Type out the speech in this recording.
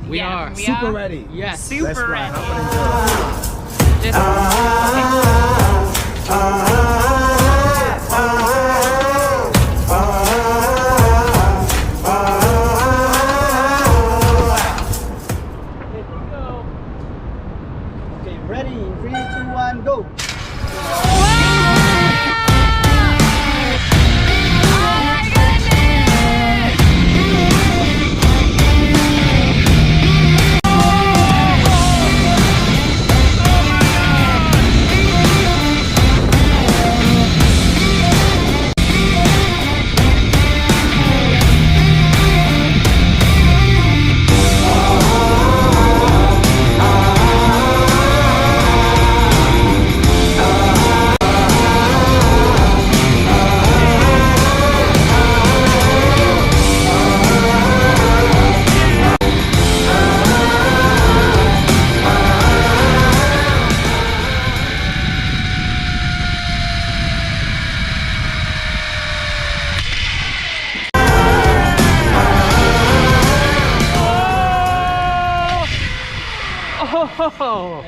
We are. Super ready. Yes. Super ready. Just, Okay, ready? 3, 2, 1, go! oh!